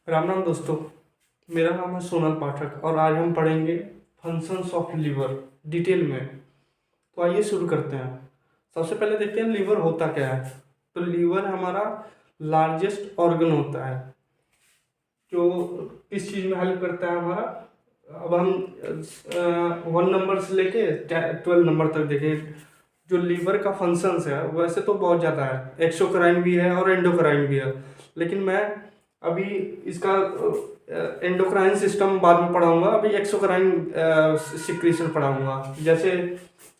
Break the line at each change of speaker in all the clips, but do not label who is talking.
राम राम दोस्तों। मेरा नाम है सोनल पाठक और आज हम पढ़ेंगे फंक्शंस ऑफ लीवर डिटेल में। तो आइए शुरू करते हैं। सबसे पहले देखते हैं लीवर होता क्या है। तो लीवर हमारा लार्जेस्ट ऑर्गन होता है जो किस चीज़ में हेल्प करता है हमारा। अब हम 1 नंबर से लेके 12 नंबर तक देखें। जो लीवर का फंक्शंस है वैसे तो बहुत ज़्यादा है, एक्सोक्राइन भी है और एंडोक्राइन भी है, लेकिन मैं अभी इसका एंडोक्राइन सिस्टम बाद में पढ़ाऊंगा। अभी एक्सोक्राइन सिक्रीशन पढ़ाऊंगा। जैसे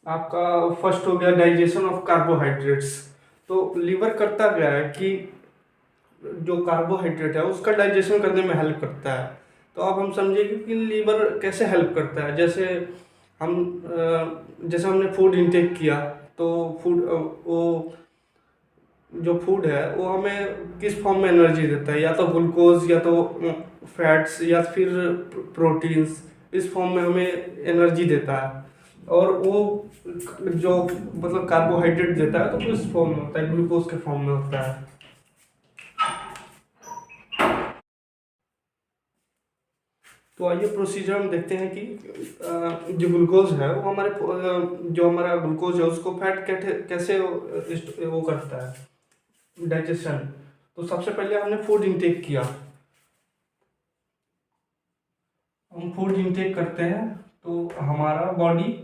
आपका फर्स्ट हो गया डाइजेशन ऑफ कार्बोहाइड्रेट्स। तो लीवर करता क्या है कि जो कार्बोहाइड्रेट है उसका डाइजेशन करने में हेल्प करता है। तो अब हम समझेंगे कि लीवर कैसे हेल्प करता है। जैसे हमने फूड इंटेक किया तो वो जो फूड है वो हमें किस फॉर्म में एनर्जी देता है, या तो ग्लूकोज या तो फैट्स या फिर प्रोटीन्स। इस फॉर्म में हमें एनर्जी देता है। और वो जो मतलब कार्बोहाइड्रेट देता है तो वो इस फॉर्म में होता है, ग्लूकोज के फॉर्म में होता है। तो आइए प्रोसीजर हम देखते हैं कि जो ग्लूकोज है वो जो हमारा ग्लूकोज है उसको फैट कैसे वो करता है डाइजेशन। तो सबसे पहले हमने फूड इंटेक किया। हम फूड इंटेक करते हैं तो हमारा बॉडी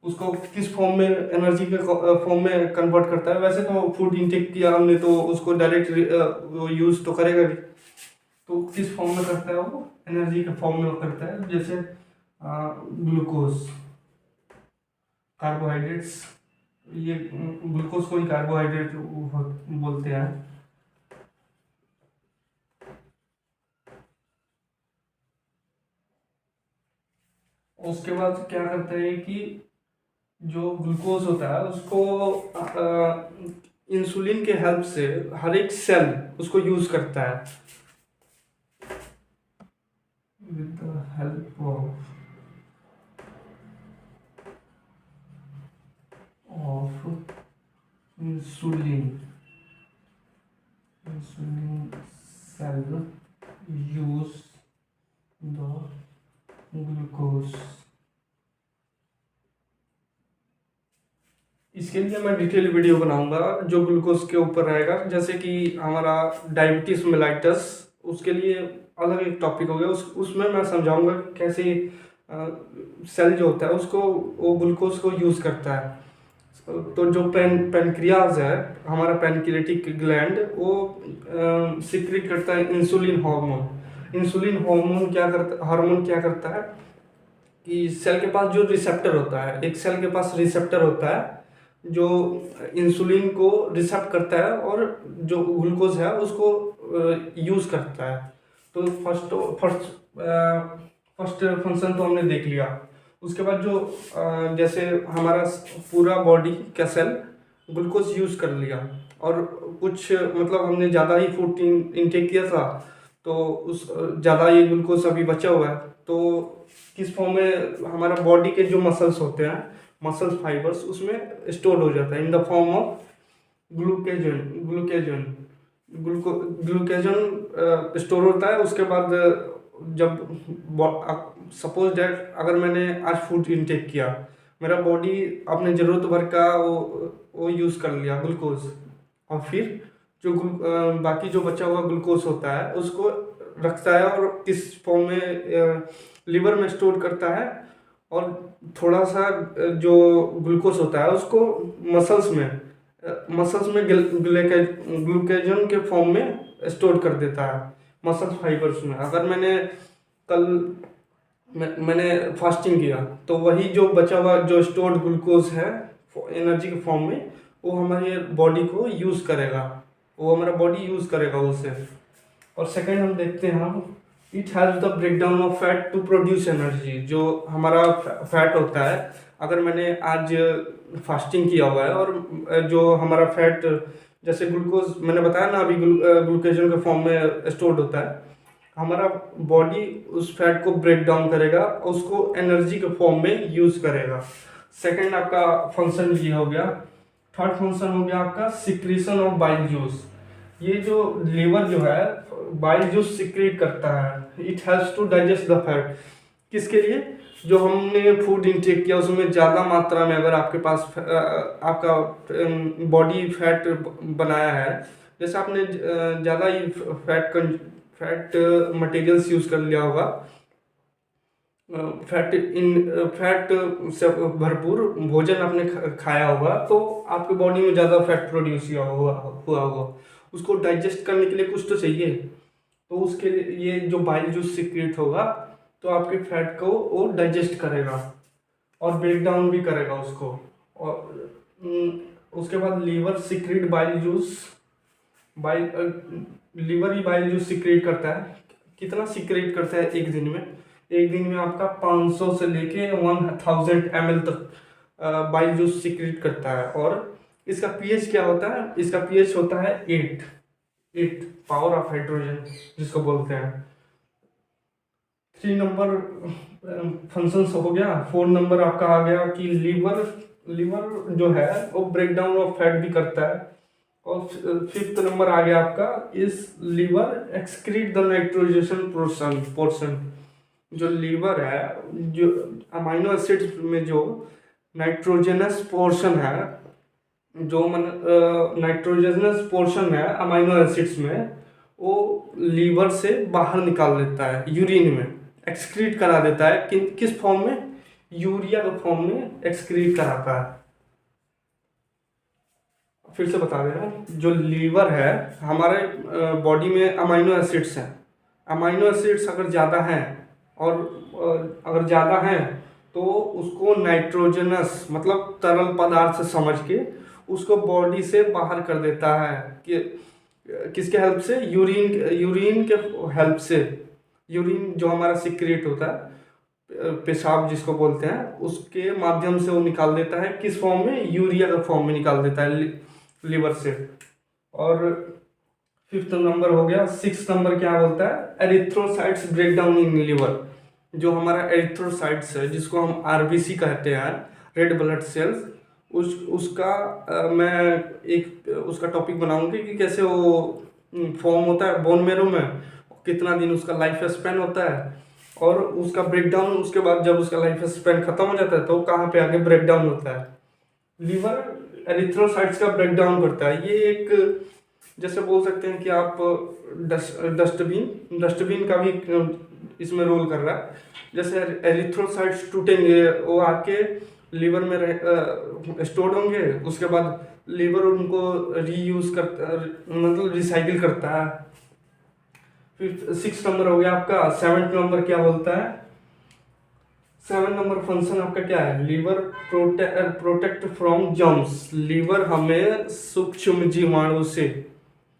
उसको किस फॉर्म में एनर्जी के फॉर्म में कन्वर्ट करता है। वैसे तो फूड इंटेक किया हमने तो उसको डायरेक्ट वो यूज़ तो करेगा नहीं। तो किस फॉर्म में करता है, वो एनर्जी के फॉर्म में करता है। जैसे ग्लूकोज, कार्बोहाइड्रेट्स, ये ग्लूकोज को ही कार्बोहाइड्रेट बोलते हैं। उसके बाद क्या करता है कि जो ग्लूकोज होता है उसको इंसुलिन के हेल्प से हर एक सेल उसको यूज करता है with the help of insulin. Insulin cell use the glucose. इसके लिए मैं डिटेल वीडियो बनाऊंगा जो ग्लूकोज के ऊपर रहेगा। जैसे कि हमारा डायबिटीज मेलाइटस, उसके लिए अलग एक टॉपिक हो गया। उसमें मैं समझाऊंगा कि कैसे सेल जो होता है उसको वो ग्लूकोज को यूज़ करता है। तो जो पेनक्रियाज है, हमारा पेनक्रियाटिक ग्लैंड, वो सिक्रेट करता है इंसुलिन हार्मोन। इंसुलिन हार्मोन क्या करता है कि सेल के पास जो रिसेप्टर होता है, एक सेल के पास रिसेप्टर होता है जो इंसुलिन को रिसेप्ट करता है और जो ग्लूकोज है उसको यूज़ करता है। तो फर्स्ट फर्स्ट फंक्शन तो हमने देख लिया। उसके बाद जो जैसे हमारा पूरा बॉडी का सेल ग्लूकोज यूज़ कर लिया और कुछ मतलब हमने ज़्यादा ही फूड इनटेक किया था तो उस ज़्यादा ये ग्लूकोज अभी बचा हुआ है। तो किस फॉर्म में हमारा बॉडी के जो मसल्स होते हैं, मसल फाइबर्स, उसमें स्टोर हो जाता है in the form of glucagon. Glucagon store होता है। उसके बाद जब सपोज डैट अगर मैंने आज फूड इनटेक किया, मेरा बॉडी अपने ज़रूरत भर का वो यूज़ कर लिया ग्लूकोज, और फिर जो बाकी जो बचा हुआ ग्लूकोज होता है उसको रखता है और किस फॉर्म में लिवर में स्टोर करता है। और थोड़ा सा जो ग्लूकोज होता है उसको मसल्स में ग्लूकेजन के फॉर्म में स्टोर कर देता है मसल फाइबर्स में। अगर कल मैंने फास्टिंग किया तो वही जो बचा हुआ जो स्टोर्ड ग्लूकोज है एनर्जी के फॉर्म में, वो हमारे बॉडी को यूज़ करेगा, वो हमारा बॉडी यूज़ करेगा उसे। और सेकंड हम देखते हैं, हम it help the break down of fat to produce energy. जो हमारा फैट होता है, अगर मैंने आज फास्टिंग किया हुआ है और जो हमारा फैट जैसे ग्लूकोज मैंने बताया ना अभी ग्लूकेजन के फॉर्म में स्टोर्ड होता है, हमारा बॉडी उस फैट को ब्रेक डाउन करेगा और उसको एनर्जी के फॉर्म में यूज करेगा। सेकंड आपका फंक्शन ये हो गया। थर्ड फंक्शन हो गया आपका सिक्रीशन ऑफ बाइल जूस। ये जो लीवर जो है बाइल जूस सिक्रीट करता है। It helps to digest the fat. किसके लिए? जो हमने फूड इंटेक किया उसमें ज़्यादा मात्रा में अगर आपके पास आपका बॉडी फैट बनाया है, जैसे आपने ज़्यादा ही फैट मटेरियल्स यूज़ कर लिया होगा, फैट से भरपूर भोजन आपने खाया होगा, तो आपके बॉडी में ज़्यादा फैट प्रोड्यूस हुआ होगा। उसको डाइजेस्ट करने के लिए कुछ तो चाहिए, तो उसके लिए ये जो बाइल जूस सिक्रीट होगा तो आपके फैट को वो डाइजेस्ट करेगा और ब्रेक डाउन भी करेगा उसको। और उसके बाद liver secrete bile juice, liver ही बाइल जूस सिक्रीट करता है। कितना सिक्रीट करता है एक दिन में? एक दिन में आपका 500 से लेके 1000 ml तक बाइल जूस सिक्रीट करता है। और इसका पीएच क्या होता है? इसका पीएच होता है 8 पावर ऑफ हाइड्रोजन जिसको बोलते हैं। 3 नंबर फंक्शंस हो गया। 4 नंबर आपका आ गया कि लीवर जो है वो ब्रेक डाउन ऑफ फैट भी करता है। और 5th नंबर आ गया आपका, इस liver excrete the nitrogen portion. जो लीवर है, जो अमाइनो एसिड्स में जो नाइट्रोजनस पोर्शन है, जो नाइट्रोजनस पोर्शन है अमाइनो एसिड्स में, वो लीवर से बाहर निकाल देता है, यूरिन में एक्सक्रीट करा देता है। किस फॉर्म में? यूरिया के फॉर्म में एक्सक्रीट कराता है। फिर से बता दे रहा हूँ, जो लीवर है हमारे बॉडी में अमाइनो एसिड्स हैं। अमाइनो एसिड्स अगर ज़्यादा हैं और अगर ज़्यादा हैं तो उसको नाइट्रोजनस मतलब तरल पदार्थ से समझ के उसको बॉडी से बाहर कर देता है। कि किसके हेल्प से? यूरिन के हेल्प से। यूरिन जो हमारा सिक्रेट होता है, पेशाब जिसको बोलते हैं, उसके माध्यम से वो निकाल देता है। किस फॉर्म में? यूरिया के फॉर्म में निकाल देता है लीवर से। और 5th नंबर हो गया। 6th नंबर क्या बोलता है? Erythrocytes break down in liver. जो हमारा एरिथ्रोसाइट्स है, जिसको हम आरबीसी कहते हैं, रेड ब्लड सेल्स, उसका मैं एक उसका टॉपिक बनाऊंगी कि कैसे वो फॉर्म होता है बोन मेरो में, कितना दिन उसका लाइफ स्पैन होता है, और उसका ब्रेकडाउन उसके बाद जब उसका लाइफ स्पैन खत्म हो जाता है तो कहाँ पे आगे ब्रेकडाउन होता है। लीवर एरिथ्रोसाइट्स का ब्रेकडाउन करता है। ये एक जैसे बोल सकते हैं कि आप डस्टबिन का भी इसमें रोल कर रहा है। जैसे एरिथ्रोसाइट्स टूटेंगे, वो आके लीवर में स्टोर होंगे, उसके बाद लीवर उनको रीयूज करता, मतलब रिसाइकिल करता है। फिर 6 नंबर हो गया आपका। 7th नंबर क्या बोलता है? 7 नंबर फंक्शन आपका क्या है? Liver protect from germs. Liver हमें सूक्ष्म जीवाणु से,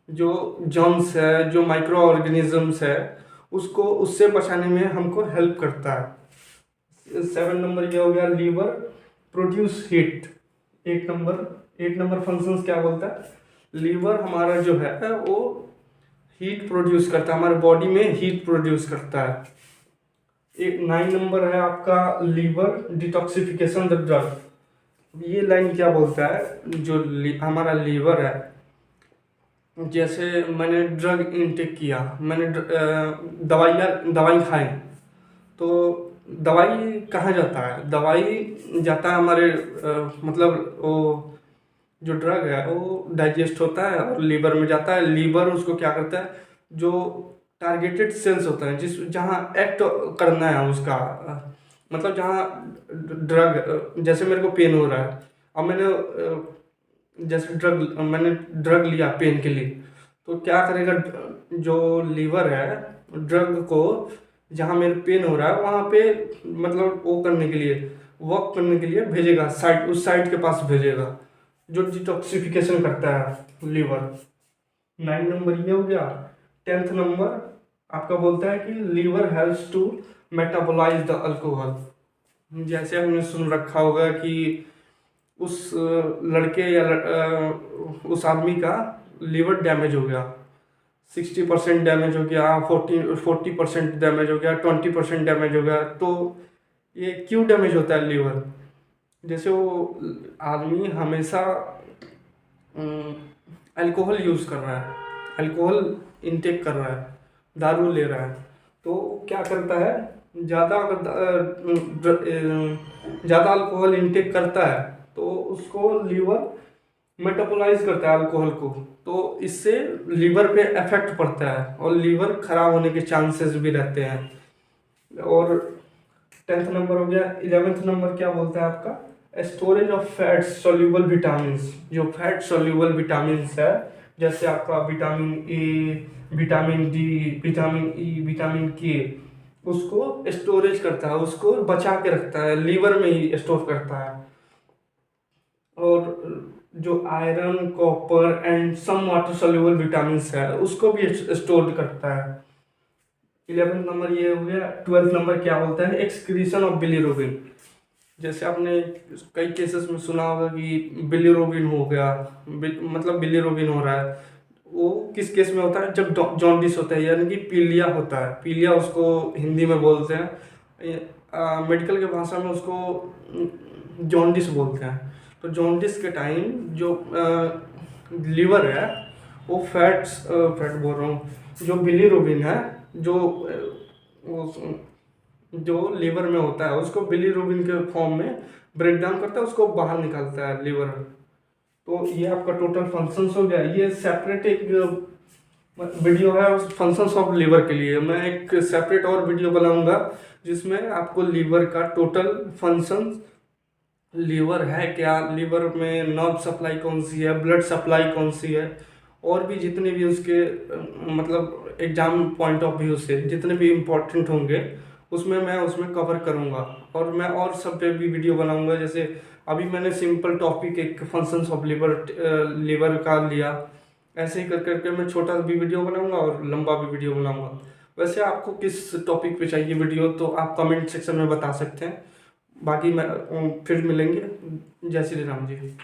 जो जर्म्स है, जो माइक्रो ऑर्गेनिजम्स है, उससे बचाने में हमको हेल्प करता है। 7 नंबर ये हो गया। Liver produce heat. 8 number function क्या बोलता है? लीवर हमारा जो है वो हीट प्रोड्यूस करता है, हमारे बॉडी में हीट प्रोड्यूस करता है। 9 नंबर है आपका, लीवर डिटॉक्सिफिकेशन द ड्रग। ये लाइन क्या बोलता है? जो हमारा लीवर है, जैसे मैंने ड्रग इनटेक किया, मैंने दवाई खाई, तो दवाई कहाँ जाता है? दवाई जाता है हमारे मतलब वो जो ड्रग है वो डाइजेस्ट होता है और लीवर में जाता है। लीवर उसको क्या करता है? जो टारगेटेड सेल्स होता है, जहाँ एक्ट करना है उसका, मतलब जहाँ ड्रग, जैसे मेरे को पेन हो रहा है, अब जैसे मैंने ड्रग लिया पेन के लिए, तो क्या करेगा? जो लीवर है ड्रग को जहाँ मेरे पेन हो रहा है वहाँ पे मतलब वो करने के लिए, वर्क करने के लिए भेजेगा, उस साइड के पास भेजेगा, जो डिटॉक्सिफिकेशन करता है लीवर। 9 नंबर ये हो गया। 10th नंबर आपका बोलता है कि liver helps to metabolise the alcohol. जैसे हमने सुन रखा होगा कि उस लड़के या उस आदमी का लीवर डैमेज हो गया, 60% डैमेज हो गया, 40% डैमेज हो गया, 20% डैमेज हो गया। तो ये क्यों डैमेज होता है लीवर? जैसे वो आदमी हमेशा अल्कोहल यूज़ कर रहा है, अल्कोहल इनटेक कर रहा है, दारू ले रहा है तो क्या करता है, ज़्यादा ज़्यादा अल्कोहल इंटेक करता है तो उसको लीवर मेटाबोलाइज करता है अल्कोहल को, तो इससे लीवर पे इफेक्ट पड़ता है और लीवर खराब होने के चांसेस भी रहते हैं। और 10th नंबर हो गया। 11th नंबर क्या बोलता है आपका, storage of fat soluble vitamin. जो फैट सोल्यूबल विटामिन है जैसे आपका vitamin A, vitamin D, vitamin E, vitamin के, उसको स्टोरेज करता है, उसको बचा के रखता है, लीवर में ही स्टोर करता है। और जो iron, copper and some water soluble vitamin है उसको भी स्टोर करता है। 11th नंबर ये हो गया। 12th नंबर क्या बोलता है, एक्सक्रीशन ऑफ बिलीरुबिन। जैसे आपने कई केसेस में सुना होगा कि बिलीरुबिन हो गया, मतलब बिलीरुबिन हो रहा है, वो किस केस में होता है, जब जॉन्डिस होता है यानी कि पीलिया होता है। पीलिया उसको हिंदी में बोलते हैं, मेडिकल के भाषा में उसको जॉन्डिस बोलते हैं। तो जॉन्डिस के टाइम जो लीवर है वो फैट बोल रहा हूँ, जो बिलीरुबिन है जो जो लीवर में होता है उसको बिलीरुबिन के फॉर्म में ब्रेक डाउन करता है, उसको बाहर निकालता है लीवर। तो ये आपका टोटल फंक्शंस हो गया। ये सेपरेट एक वीडियो है फंक्शंस ऑफ लीवर के लिए, मैं एक सेपरेट और वीडियो बनाऊंगा जिसमें आपको लीवर का टोटल फंक्शन, लीवर है क्या, लीवर में नर्व सप्लाई कौन सी है, ब्लड सप्लाई कौन सी है, और भी जितने भी उसके मतलब एग्जाम पॉइंट ऑफ व्यू से जितने भी इम्पोर्टेंट होंगे उसमें मैं उसमें कवर करूँगा। और मैं और सब पे भी वीडियो बनाऊँगा। जैसे अभी मैंने सिंपल टॉपिक एक फंक्शंस ऑफ लीवर का लिया, ऐसे ही कर करके मैं छोटा भी वीडियो बनाऊँगा और लंबा भी वीडियो बनाऊँगा। वैसे आपको किस टॉपिक पे चाहिए वीडियो तो आप कमेंट सेक्शन में बता सकते हैं। बाकी मैं फिर मिलेंगे। जय श्री राम जी।